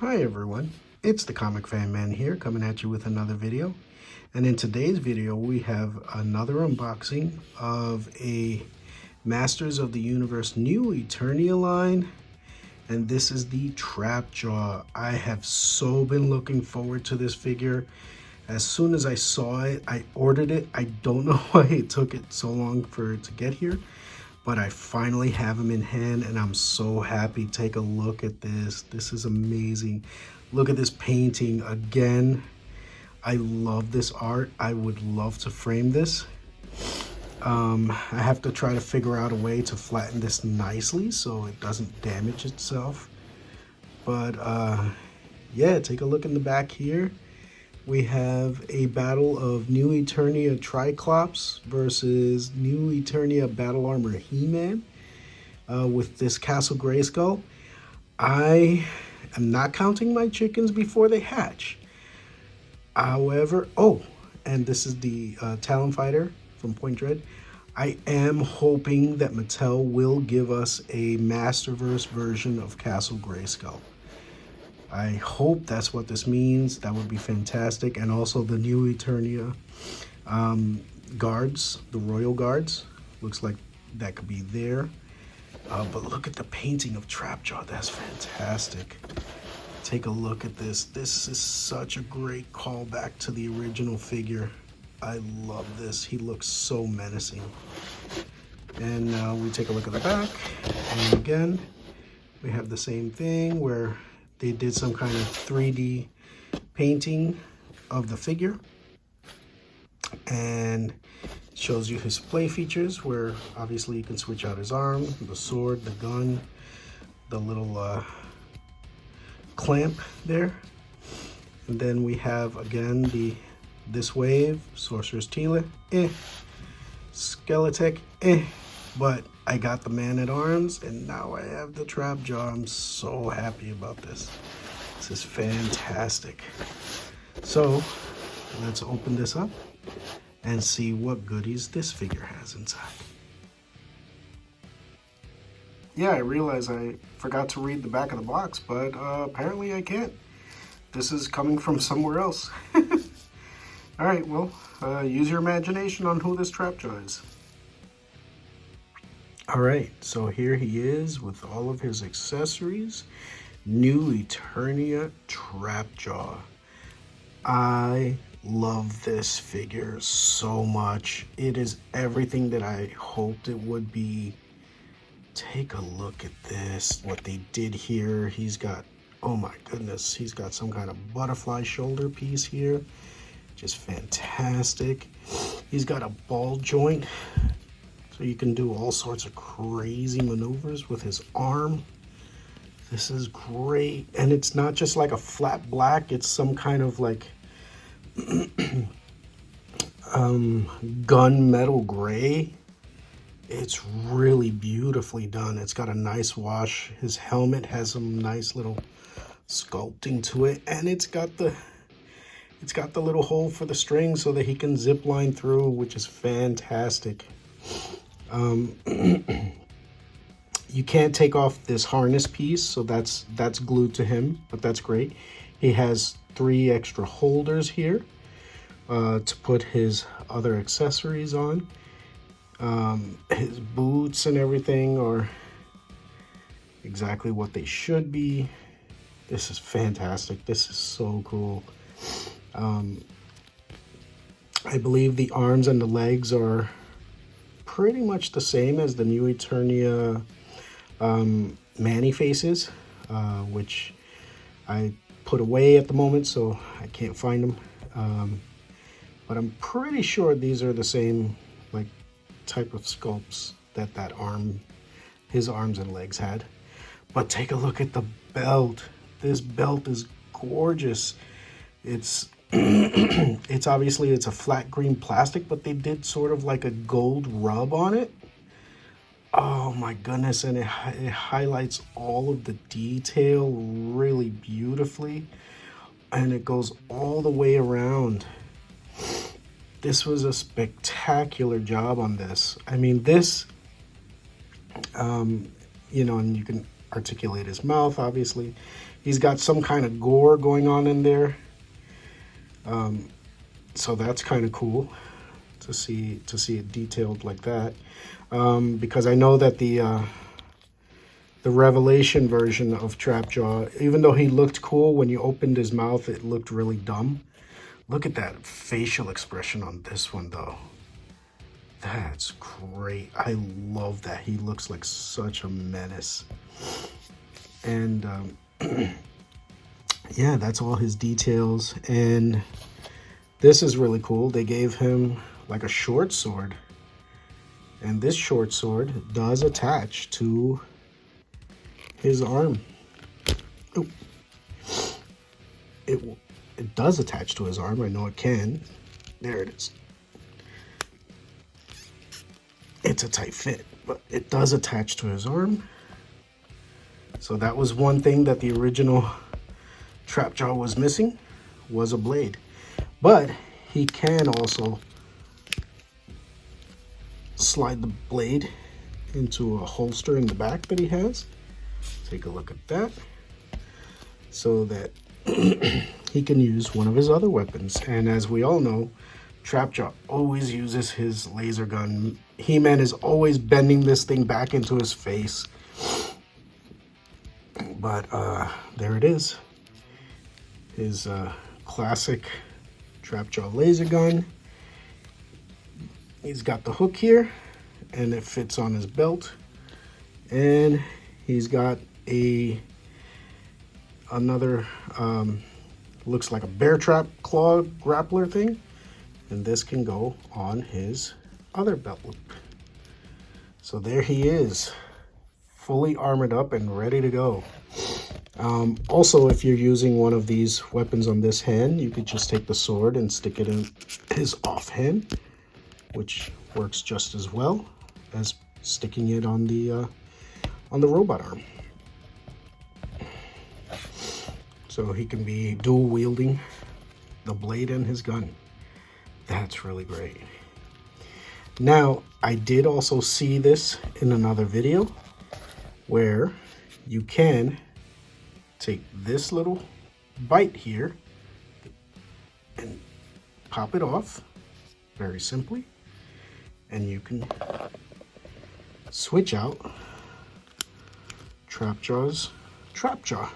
Hi everyone, it's the Comic Fan Man here coming at you with another video. And in today's video we have another unboxing of a Masters of the Universe new Eternia line. And this is the TrapJaw. I have so been looking forward to this figure. As soon as I saw it, I ordered it. I don't know why it took it so long for it to get here, but I finally have him in hand and I'm so happy. Take a look at this. This is amazing. Look at this painting again. I love this art. I would love to frame this. I have to try to figure out a way to flatten this nicely so it doesn't damage itself. But yeah, take a look in the back here. We have a battle of New Eternia Triclops versus New Eternia Battle Armor He-Man with this Castle Grayskull. I am not counting my chickens before they hatch. However, oh, and this is the Talon Fighter from Point Dread. I am hoping that Mattel will give us a Masterverse version of Castle Grayskull. I hope that's what this means. That would be fantastic. And also the new Eternia guards, the royal guards. Looks like that could be there. But look at the painting of TrapJaw. That's fantastic. Take a look at this. This is such a great callback to the original figure. I love this. He looks so menacing. And we take a look at the back. And again, we have the same thing where they did some kind of 3D painting of the figure, and shows you his play features where obviously you can switch out his arm, the sword, the gun, the little clamp there. And then we have again this wave, Sorcerer's Tila, Skeletech, but I got the Man-at-Arms, and now I have the TrapJaw. I'm so happy about this. This is fantastic. So let's open this up and see what goodies this figure has inside. Yeah, I realize I forgot to read the back of the box, but apparently I can't. This is coming from somewhere else. All right, well, use your imagination on who this TrapJaw is. All right, so here he is with all of his accessories. New Eternia TrapJaw. I love this figure so much. It is everything that I hoped it would be. Take a look at this, what they did here. He's got, oh my goodness, he's got some kind of butterfly shoulder piece here. Just fantastic. He's got a ball joint, so you can do all sorts of crazy maneuvers with his arm. This is great. And it's not just like a flat black, it's some kind of like gunmetal gray. It's really beautifully done. It's got a nice wash. His helmet has some nice little sculpting to it, and it's got the little hole for the string so that he can zip line through, which is fantastic. You can't take off this harness piece, so that's glued to him, but that's great. He has 3 extra holders here to put his other accessories on. His boots and everything are exactly what they should be. This is fantastic. This is so cool. I believe the arms and the legs are pretty much the same as the new Eternia Manny faces, which I put away at the moment, so I can't find them. But I'm pretty sure these are the same like type of sculpts that his arms and legs had. But take a look at the belt. This belt is gorgeous. It's it's obviously it's a flat green plastic, but they did sort of like a gold rub on it. Oh my goodness, and it highlights all of the detail really beautifully, and it goes all the way around. This was a spectacular job on this. I mean, this, you know, and you can articulate his mouth, obviously. He's got some kind of gore going on in there. So that's kind of cool to see it detailed like that. Because I know that the Revelation version of TrapJaw, even though he looked cool, when you opened his mouth, it looked really dumb. Look at that facial expression on this one, though. That's great. I love that. He looks like such a menace. And yeah, that's all his details. And this is really cool. They gave him like a short sword. And this short sword does attach to his arm. Oh. It does attach to his arm. I know it can. There it is. It's a tight fit, but it does attach to his arm. So that was one thing that the original TrapJaw was missing, was a blade. But he can also slide the blade into a holster in the back that he has. Take a look at that. So that he can use one of his other weapons. And as we all know, TrapJaw always uses his laser gun. He-Man is always bending this thing back into his face. But there it is. His classic TrapJaw laser gun. He's got the hook here, and it fits on his belt. And he's got another, looks like a bear trap claw grappler thing. And this can go on his other belt loop. So there he is, fully armored up and ready to go. Also, if you're using one of these weapons on this hand, you could just take the sword and stick it in his offhand, which works just as well as sticking it on the robot arm. So he can be dual wielding the blade and his gun. That's really great. Now, I did also see this in another video where you can take this little bite here and pop it off very simply, and you can switch out TrapJaw's TrapJaw.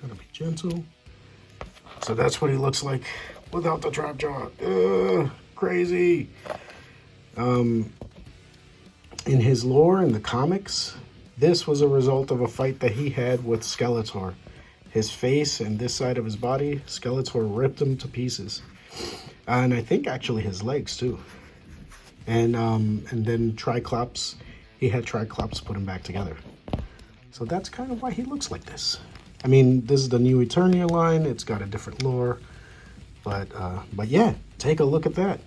Gotta be gentle. So that's what he looks like without the TrapJaw. Crazy. In his lore, in the comics, this was a result of a fight that he had with Skeletor. His face and this side of his body, Skeletor ripped him to pieces. And I think actually his legs too. And then Triclops, he had Triclops put him back together. So that's kind of why he looks like this. I mean, this is the new Eternia line. It's got a different lore. But yeah, take a look at that.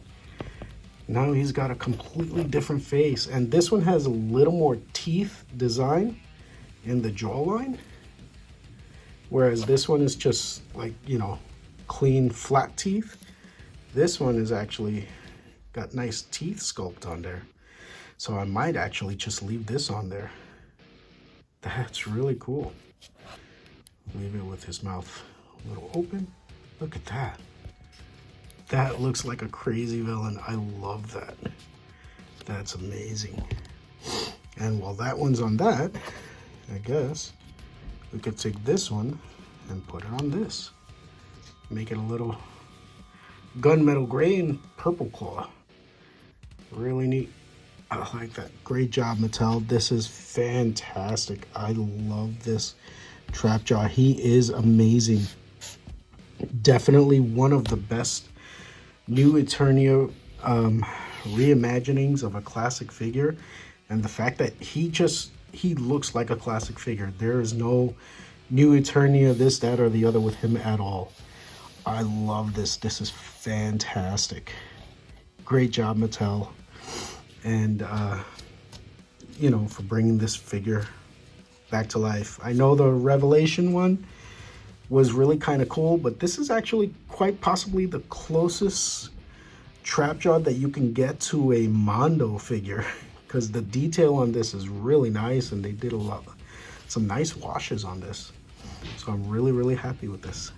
Now he's got a completely different face. And this one has a little more teeth design in the jawline. Whereas this one is just like, you know, clean, flat teeth. This one is actually got nice teeth sculpt on there. So I might actually just leave this on there. That's really cool. Leave it with his mouth a little open. Look at that. That looks like a crazy villain. I love that. That's amazing. And while that one's on that, I guess we could take this one and put it on this. Make it a little gunmetal gray and purple claw. Really neat. I like that. Great job, Mattel. This is fantastic. I love this TrapJaw. He is amazing. Definitely one of the best new Eternia reimaginings of a classic figure. And the fact that he looks like a classic figure. There is no new Eternia, this, that, or the other with him at all. I love this. This is fantastic. Great job, Mattel. And, you know, for bringing this figure back to life. I know the Revelation one was really kind of cool, but this is actually quite possibly the closest TrapJaw that you can get to a Mondo figure, because the detail on this is really nice, and they did some nice washes on this. So I'm really happy with this.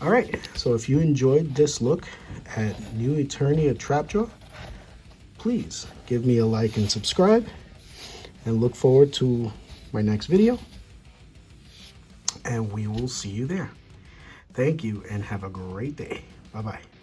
All right, so if you enjoyed this look at new Eternia TrapJaw, please give me a like and subscribe, and look forward to my next video, and we will see you there. Thank you and have a great day. Bye-bye.